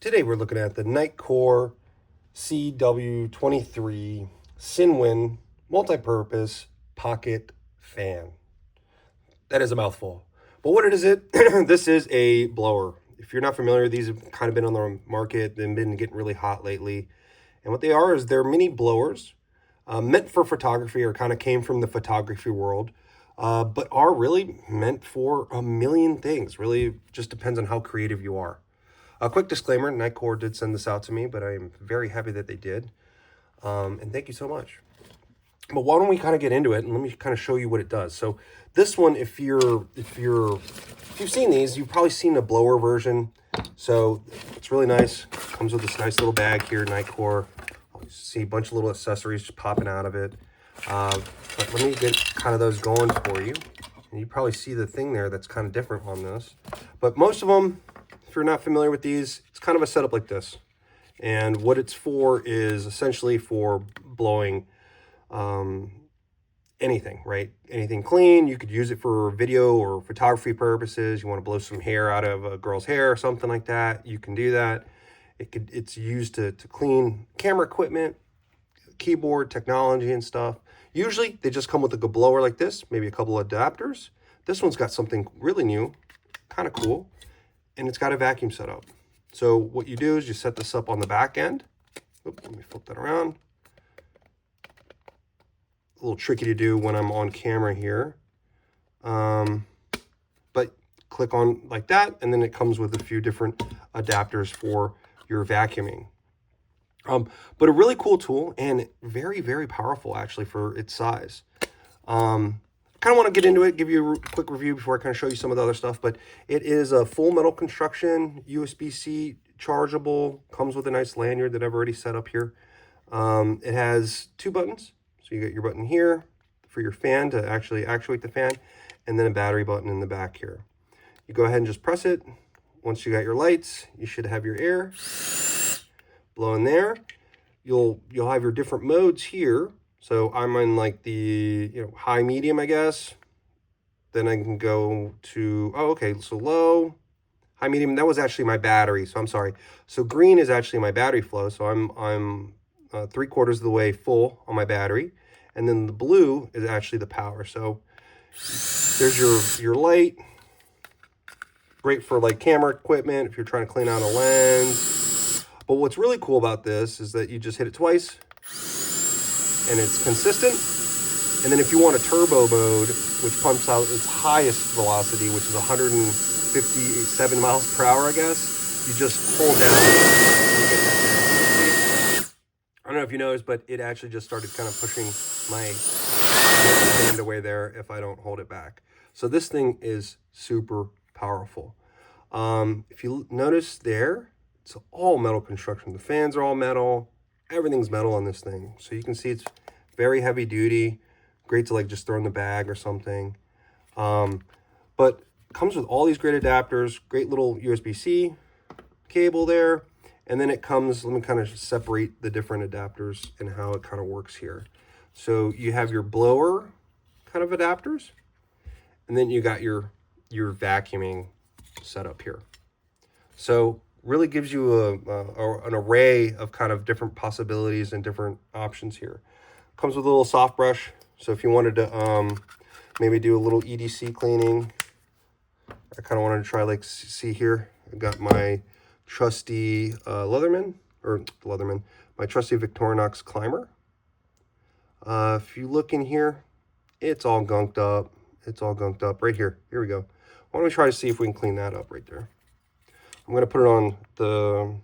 Today we're looking at the Nitecore CW23 Sinwin multi-purpose pocket fan. That is a mouthful. But what is it? This is a blower. If you're not familiar, these have kind of been on the market and been getting really hot lately. And what they are is they're mini blowers meant for photography, or kind of came from the photography world, but are really meant for a million things. Really just depends on how creative you are. A quick disclaimer, Nitecore did send this out to me, but I am very happy that they did. And thank you so much. But why don't we kind of get into it, and let me kind of show you what it does. So this one, if you've seen these, you've probably seen a blower version. So it's really nice. Comes with this nice little bag here, Nitecore. You see a bunch of little accessories just popping out of it. But let me get kind of those going for you. And you probably see the thing there that's kind of different on this. But most of them, if you're not familiar with these, it's kind of a setup like this. And what it's for is essentially for blowing anything, right? Anything clean. You could use it for video or photography purposes. You want to blow some hair out of a girl's hair or something like that, you can do that. It's used to clean camera equipment, keyboard, technology and stuff. Usually they just come with a good blower like this, maybe a couple of adapters. This one's got something really new, kind of cool. And it's got a vacuum setup. So what you do is you set this up on the back end. Oops, let me flip that around. A little tricky to do when I'm on camera here. But click on like that, and then it comes with a few different adapters for your vacuuming. But a really cool tool, and very, very powerful actually for its size. Kind of want to get into it, give you a quick review before I kind of show you some of the other stuff, but it is a full metal construction, USB-C chargeable, comes with a nice lanyard that I've already set up here. It has two buttons. So you got your button here for your fan to actually actuate the fan, and then a battery button in the back here. You go ahead and just press it. Once you got your lights, you should have your air blowing there. You'll have your different modes here. So I'm in like the high medium, I guess. Then I can go to so low, high medium. That was actually my battery, so I'm sorry. So green is actually my battery flow. So I'm 3/4 of the way full on my battery, and then the blue is actually the power. So there's your light. Great for like camera equipment if you're trying to clean out a lens. But what's really cool about this is that you just hit it twice, and it's consistent. And then if you want a turbo mode, which pumps out its highest velocity, which is 157 miles per hour, I guess, you just hold down and you get that there. I don't know if you noticed, but it actually just started kind of pushing my hand away there if I don't hold it back. So this thing is super powerful. If you notice there, it's all metal construction. The fans are all metal. Everything's metal on this thing. So you can see it's very heavy duty. Great to like just throw in the bag or something. But comes with all these great adapters, great little USB-C cable there. And then it comes, let me kind of separate the different adapters and how it kind of works here. So you have your blower kind of adapters, and then you got your vacuuming setup here. So really gives you an array of kind of different possibilities and different options here. Comes with a little soft brush. So if you wanted to maybe do a little EDC cleaning, I kind of wanted to try, like, see here, I got my trusty my trusty Victorinox climber. If you look in here, it's all gunked up. It's all gunked up right here. Here we go. Why don't we try to see if we can clean that up right there? I'm going to put it on the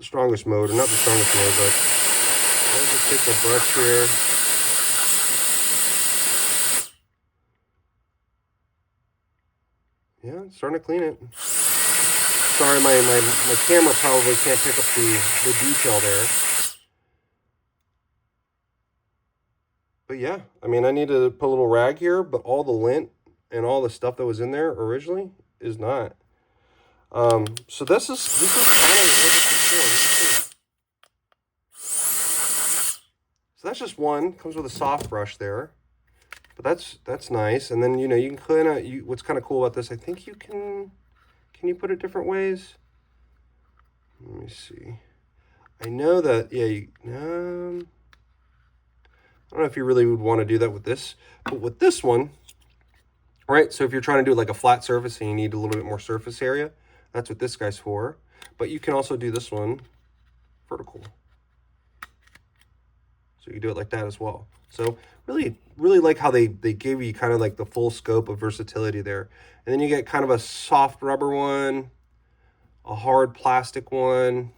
strongest mode, or not the strongest mode, but I'll just take the brush here. Yeah, it's starting to clean it. Sorry, my camera probably can't pick up the detail there. But yeah, I mean, I need to put a little rag here, but all the lint and all the stuff that was in there originally is not. So this is kind of what this is for. So that's just one. Comes with a soft brush there. But that's nice. And then you can kind of what's kind of cool about this, I think you can Can you put it different ways? Let me see. I know that, yeah, I don't know if you really would want to do that with this, but with this one, right? So if you're trying to do like a flat surface and you need a little bit more surface area, that's what this guy's for. But you can also do this one vertical. So you can do it like that as well. So really, really like how they gave you kind of like the full scope of versatility there. And then you get kind of a soft rubber one, a hard plastic one,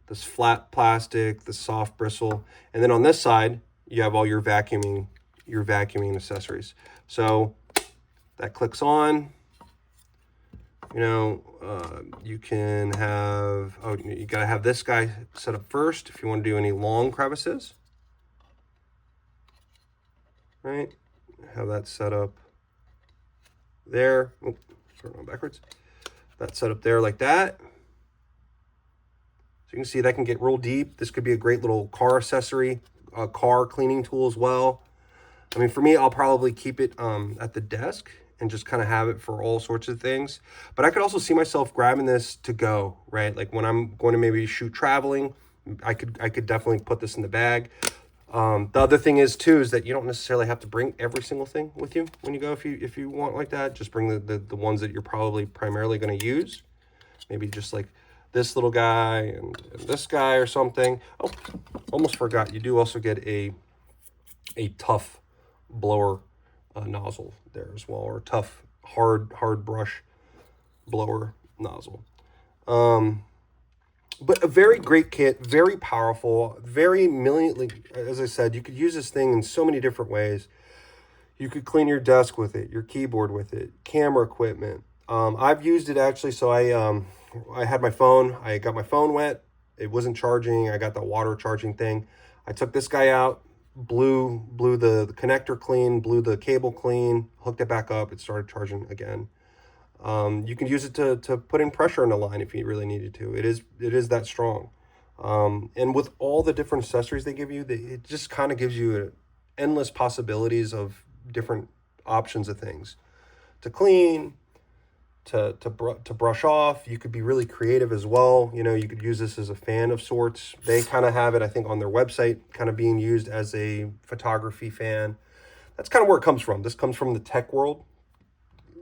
this flat plastic, the soft bristle. And then on this side, you have all your vacuuming accessories. So that clicks on. You know, you can have, oh, you got to have this guy set up first if you want to do any long crevices. Right? Have that set up there. Oh, turn on backwards. That's set up there like that. So you can see that can get real deep. This could be a great little car accessory, a car cleaning tool as well. I mean, for me, I'll probably keep it at the desk and just kind of have it for all sorts of things. But I could also see myself grabbing this to go, right? Like when I'm going to maybe shoot traveling, I could definitely put this in the bag. The other thing is too, is that you don't necessarily have to bring every single thing with you when you go. If you want like that, just bring the ones that you're probably primarily going to use. Maybe just like this little guy and this guy or something. Oh, almost forgot. You do also get a tough blower nozzle there as well, or tough hard brush blower nozzle. But a very great kit, very powerful, very as I said, you could use this thing in so many different ways. You could clean your desk with it, your keyboard with it, camera equipment. I've used it actually, so I had my phone, I got my phone wet, it wasn't charging, I got the water charging thing. I took this guy out, blew the connector clean, blew the cable clean, hooked it back up, it started charging again. You can use it to put in pressure on the line if you really needed to. It is that strong. And with all the different accessories they give you, it just kind of gives you endless possibilities of different options of things to clean, to brush off. You could be really creative as well. You know, you could use this as a fan of sorts. They kind of have it, I think, on their website, kind of being used as a photography fan. That's kind of where it comes from. This comes from the tech world.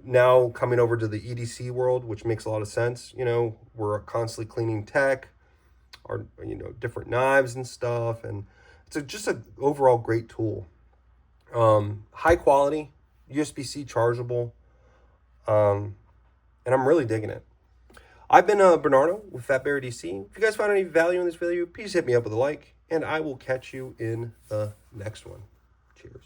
Now coming over to the EDC world, which makes a lot of sense. You know, we're constantly cleaning tech, or, you know, different knives and stuff. And it's just an overall great tool. High quality, USB-C chargeable. And I'm really digging it. I've been Bernardo with Fatberry DC. If you guys found any value in this video, please hit me up with a like, and I will catch you in the next one. Cheers.